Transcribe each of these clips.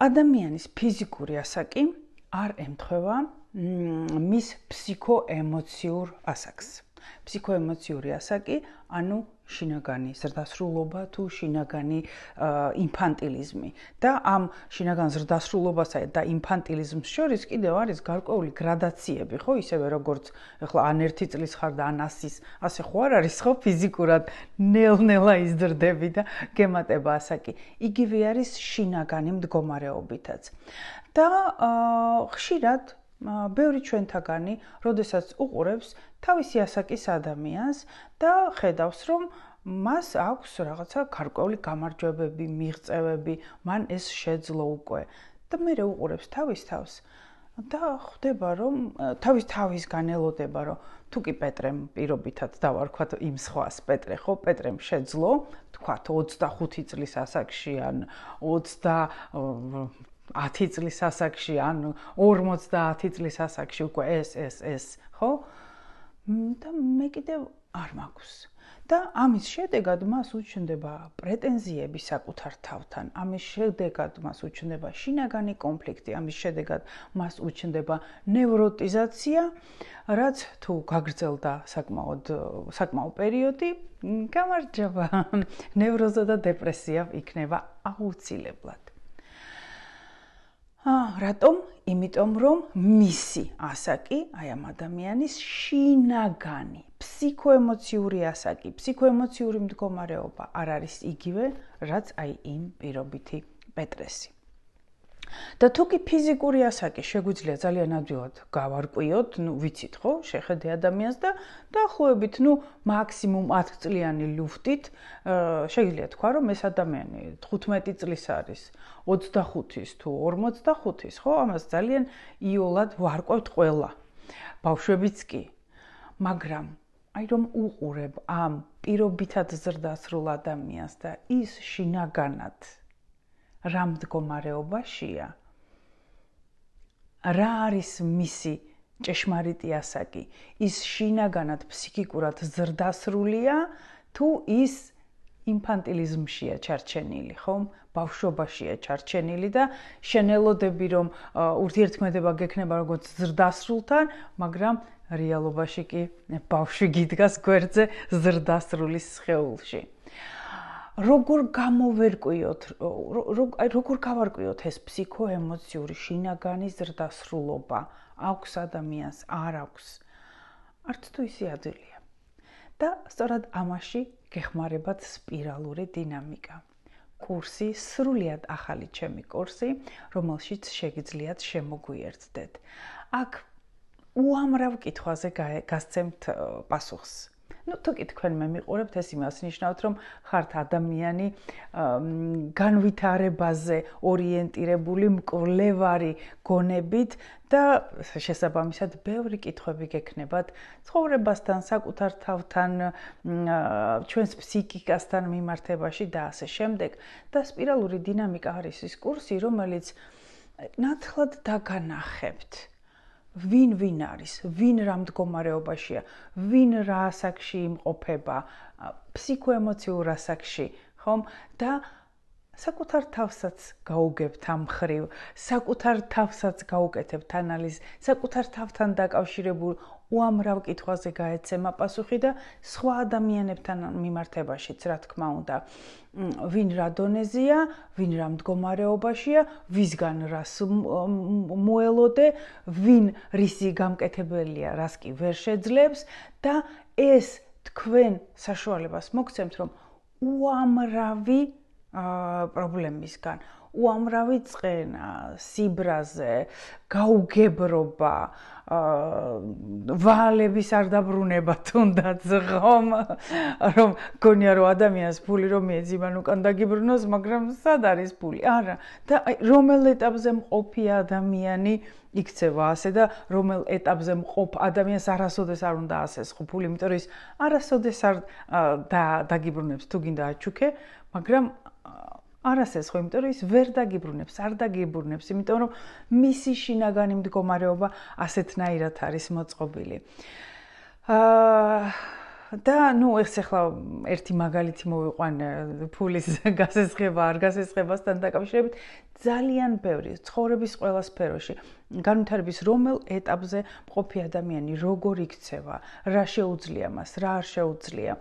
ადამიანის ფიზიკური ასაკი არ ემთხვევა მის ფსიქოემოციურ ასაკს. ფსიქოემოციური ასაკი, ანუ შინაგანი ზრდასრულობა თუ შინაგანი ინფანტილიზმი. და ამ შინაგან ზრდასრულობასა და ინფანტილიზმს შორის კიდევ არის გარკვეული გრადაციები, ხო, ისევე როგორც ეხლა ან 1 წლის ხარ და ან 100-ის, ასე ხო არ არის, ხო, ფიზიკურად ნელ-ნელა იზრდები და გემატება ასაკი. იგივე არის შინაგანი მდგომარეობითაც. და ხშირად ბევრი ჩვენთაგანი, როდესაც უყურებს თავისი ასაკის ადამიანს და ხედავს, რომ მას აქვს რაღაცა გარკვეული გამარჯვებები, მიღწევები, მან ეს შეძლო უკვე. და მერე უყურებს თავის თავს და ხვდება, რომ თავისგან ელოდება, რომ თუ კი პეტრემ პირობითად დავარქვათ იმ სხვას პეტრე, ხო, პეტრემ შეძლო, თქვათ 25 წლის ასაკში ან 10 წლის ასაკში ან 50 წლის ასაკში უკვე ეს, ხო? და მე კიდევ არ მაქვს. და ამის შედეგად მას უჩნდება პრეტენზიები საკუთარ თავთან, ამის შედეგად მას უჩნდება შინაგანი კონფლიქტი, ამის შედეგად მას უჩნდება ნევროტიზაცია, რაც თუ გაგრძელდა საკმაო პერიოდი, გამარჯობა, ნევროზა და დეპრესია იქნება აუცილებლად. რატომ? იმიტომ რომ მისი ასაკი, აი ამ ადამიანის შინაგანი ფსიქოემოციური ასაკი, ფსიქოემოციური მდგომარეობა არ არის იგივე, რაც აი იმ პირობითი პეტრესი. და თუ კი ფიზიკური ასაკი შეგვიძლია ძალიან ადვილად გავარკვიოთ, ვიცით ხო, შეხედე ადამიანს და დაახლოებით, მაქსიმუმ 10 წლიანი ლუფტით შეიძლება თქვა, რომ ეს ადამიანი 15 წლის არის, 25-ის თუ 45-ის, ხო, ამას ძალიან იოლად ვარკვევთ ყველა. ბავშვებიც კი. მაგრამ აი რომ უყურებ ამ პირობითად ზრდასრულ ადამიანს და ის შინაგანად რა მდგომარეობაშია, რა არის მისი ჭეშმარიტი ასაკი, ის შინაგანად ფსიქიკურად ზრდასრულია თუ ის ინფანტილიზმშია ჩარჩენილი, ხომ? ბავშვობაშია ჩარჩენილი და შენელოდები რომ ურთიერთქმედება გექნება როგორც ზრდასრულთან, მაგრამ რეალობაში კი ბავშვი გიდგას გვერდზე ზრდასრულის სხეულში. როგორ გავარკვიოთ ეს ფსიქოემოციური შინაგანი ზრდასრულობა? აქვს ადამიანს, არ აქვს? არც თუ ისე ადვილია. და სწორად ამაში გეხმარებათ სპირალური დინამიკა. კურსი, სრულიად ახალი ჩემი კურსი, რომელშიც შეგიძლიათ შემოგვიერთდეთ. აქ უამრავ კითხვაზე გასცემთ პასუხს. თუ კი თქვენ მე მიყურებთ, ეს იმას ნიშნავთ, რომ ხართ ადამიანი განვითარებაზე ორიენტირებული, მკვლევარი გონებით და შესაბამისად ბევრი კითხვები გექნებათ ცხოვრებასთან, საკუთარ თავთან, ჩვენს ფსიქიკასთან მიმართებაში და ასე შემდეგ. და სპირალური დინამიკა არის ის კურსი, რომელიც ნათლად დაგანახებთ. ვინ არის, ვინ რა მდგომარეობაშია, ვინ რა ასაკში იმყოფება, ფსიქოემოციურ ასაკში, ხომ? და საკუთარ თავსაც გაუგებთ ამ ხრივ, საკუთარ თავსაც გაუკეთებთ ანალიზს, საკუთარ თავთან დაკავშირებულ უამრავ კითხვაზე გაეცემა პასუხი და სხვა ადამიანებთან მიმართებაშიც, რა თქმა უნდა, ვინ რა დონეზეა, ვინ რა მდგომარეობაშია, ვისგან რას მოელოდე, ვინ რისი გამკეთებელია, რას კი ვერ შეძლებს და ეს თქვენ საშუალებას მოგცემთ, რომ უამრავი პრობლემისგან, უამრავი წყენა, სიბრაზე, გაუგებრობა, ვალების არ დაბრუნება თუნდაც, ხომ? რომ გონია რომ ადამიანს ფული რომ მიეძიმა უკან დაგიბრუნოს, მაგრამ სად არის ფული? არა. და რომელ ეტაპზე მყოფი ადამიანი იქცევა ასე და რომელ ეტაპზე მყოფ ადამიანს არასოდეს არ უნდა ასეს ფული, იმიტომ რომ ის არასოდეს არ დაგიბრუნებს თუ გინდა აჩუქე, მაგრამ არასეს ხო, იმიტომ რომ ის ვერ დაგიბრუნებს, არ დაგიბრუნებს, იმიტომ რომ მისი შინაგანი მდგომარეობა ასეთნაირად არის მოწყობილი. და ეხლა ერთი მაგალითი მოვიყვან ფულის გასესხება, არ გასესხებასთან დაკავშირებით, ძალიან ბევრი ცხოვრების ყველა სფეროში განვითარების რომელ ეტაპზე მყოფი ადამიანი როგორ იქცევა, რა შეუძლია მას, რა არ შეუძლია.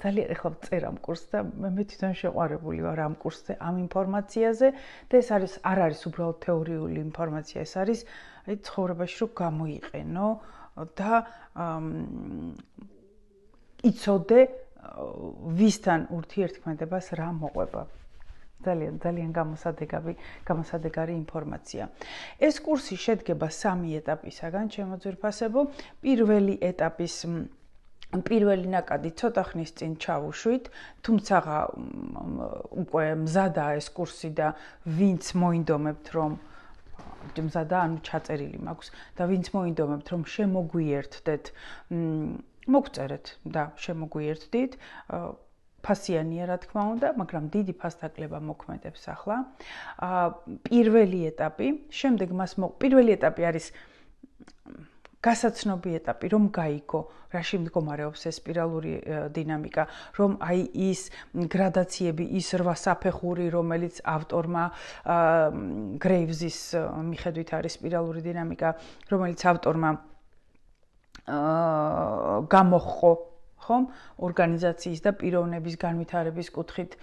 ძალიან ეხლა წერ ამ კურსს და მე თვითონ შეყვარებული ვარ ამ კურსზე, ამ ინფორმაციაზე და ეს არ არის უბრალოდ თეორიული ინფორმაცია, ეს არის ცხოვრებაში რომ გამოიყენო და იცოდე ვისთან ურთიერთქმედებას რა მოყვება. ძალიან გამოსადეგარი ინფორმაცია. ეს კურსი შედგება 3 ეტაპისაგან, ჩემო ძვირფასებო. პირველი ნაკადი ცოტა ხნის წინ ჩავუშვით, თუმცა უკვე მზადაა ეს კურსი და ვინც მოინდომებთ რომ მზადა, ანუ ჩაწერილი მაქვს და ვინც მოინდომებთ რომ შემოგვიერთდეთ, მოგწერეთ და შემოგვიერთდით. ფასიანია რა თქმა უნდა, მაგრამ დიდი ფასდაკლება მოქმედებს ახლა. პირველი ეტაპი, შემდეგ მას პირველი ეტაპი არის გასაცნობი ეტაპი, რომ გაიგო, რაში მდგომარეობს ეს სპირალური დინამიკა, რომ აი ის გრადაციები, ის 8 საფეხური, რომელიც ავტორმა გრეივზის მიხედვით არის სპირალური დინამიკა, რომელიც ავტორმა გამოხო ხომ ორგანიზაციის და პიროვნების განვითარების კუთხით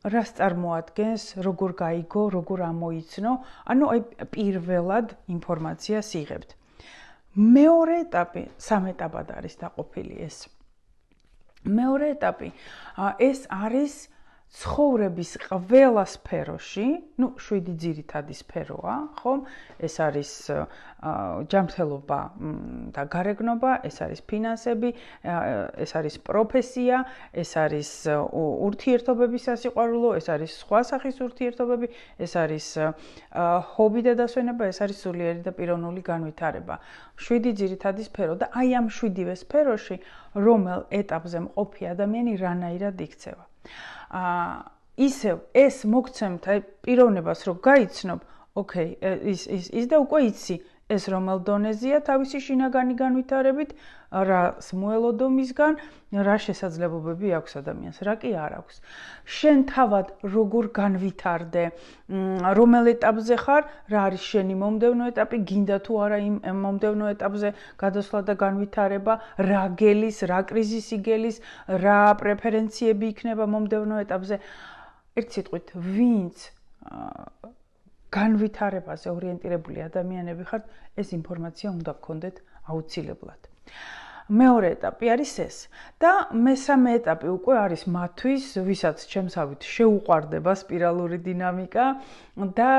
რას წარმოადგენს, როგორ გაიგო, როგორ ამოიცნო, ანუ აი პირველად ინფორმაციას იღებთ. მეორე ეტაპი, 3 ეტაპად არის დაყოფილი ეს. მეორე ეტაპი, ეს არის ცხოვრების ყველა სფეროში, 7 ძირითადი სფეროა, ხო? ეს არის ჯანმრთელობა და გარეგნობა, ეს არის ფინანსები, ეს არის პროფესია, ეს არის ურთიერთობების სასიყვარულო, ეს არის სხვა სახის ურთიერთობები, ეს არის ჰობი და დასვენება, ეს არის სულიერი და პიროვნული განვითარება. 7 ძირითადი სფერო და აი ამ 7-ვე სფეროში რომელ ეტაპზე მყოფი ადამიანი რანაირად იქცევა. ისევ ეს მოგცემთ აი პიროვნებას რომ გაიცნობ, ოკეი, ის და უკვე იცი ეს რომელ დონეზეა თავისი შინაგანი განვითარებით, რა მოელოდო მისგან, რა შესაძლებლობები აქვს ადამიანს, რა კი არ აქვს. შენ თავად როგორ განვითარდე, რომელ ეტაპზე ხარ, რა არის შენი მომდევნო ეტაპი, გინდა თუ არა იმ მომდევნო ეტაპზე გადასვლა და განვითარება, რა გელის, რა კრიზისი გელის, რა პრეფერენციები იქნება მომდევნო ეტაპზე. ერთ სიტყვით, ვინც განვითარებაზე ორიენტირებული ადამიანები ხართ, ეს ინფორმაცია უნდა გქონდეთ აუცილებლად. მეორე ეტაპი არის ეს და მესამე ეტაპი უკვე არის მათთვის, ვისაც ჩემსავით შეუყვარდება სპირალური დინამიკა და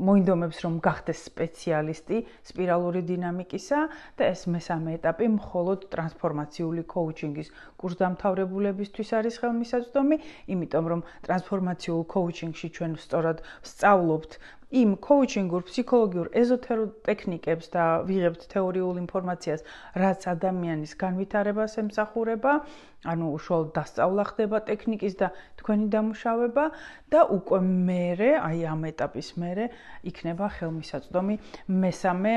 მოინდომებს რომ გახდეს სპეციალისტი სპირალური დინამიკისა და ეს მესამე ეტაპი მხოლოდ ტრანსფორმაციული კოუჩინგის კურსდამთავრებულებისთვის არის ხელმისაწვდომი, იმიტომ რომ ტრანსფორმაციულ კოუჩინგში ჩვენ სწორად ვსწავლობთ იმ კოუჩინგურ, ფსიქოლოგიურ, ეზოთერულ ტექნიკებს და ვიღებთ თეორიულ ინფორმაციას, რაც ადამიანის განვითარებას ემსახურება, ანუ უშუალოდ დასწავლა ხდება ტექნიკის და თქვენი დამუშავება და უკვე მერე, აი ამ ეტაპის მერე იქნება ხელმისაწვდომი მესამე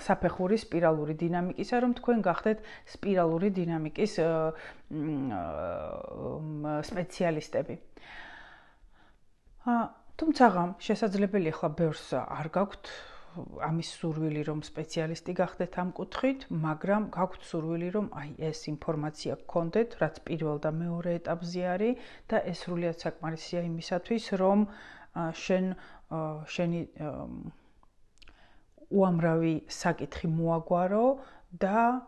საფეხური სპირალური დინამიკისა, რომ თქვენ გახდეთ სპირალური დინამიკის სპეციალისტები. თუმცა შესაძლებელია ახლა ბევრს არ გაქვთ ამის სურვილი რომ სპეციალისტი გახდეთ ამ კუთხით, მაგრამ გაქვთ სურვილი რომ აი ეს ინფორმაცია გქონდეთ, რაც პირველ და მეორე ეტაპზე არის და ეს სრულიად საკმარისია იმისათვის, რომ შენი უამრავი საკითხი მოაგვარო და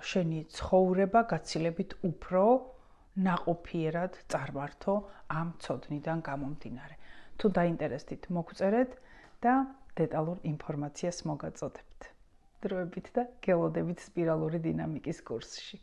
შენი ცხოვრება გაცილებით უფრო ნაყოფიერად წარმართო ამ ცოდნიდან გამომდინარე. თუ დაინტერესდით, მოგწერეთ და დეტალურ ინფორმაციას მოგაწოდებთ. დროებით და გელოდებით სპირალური დინამიკის კურსში.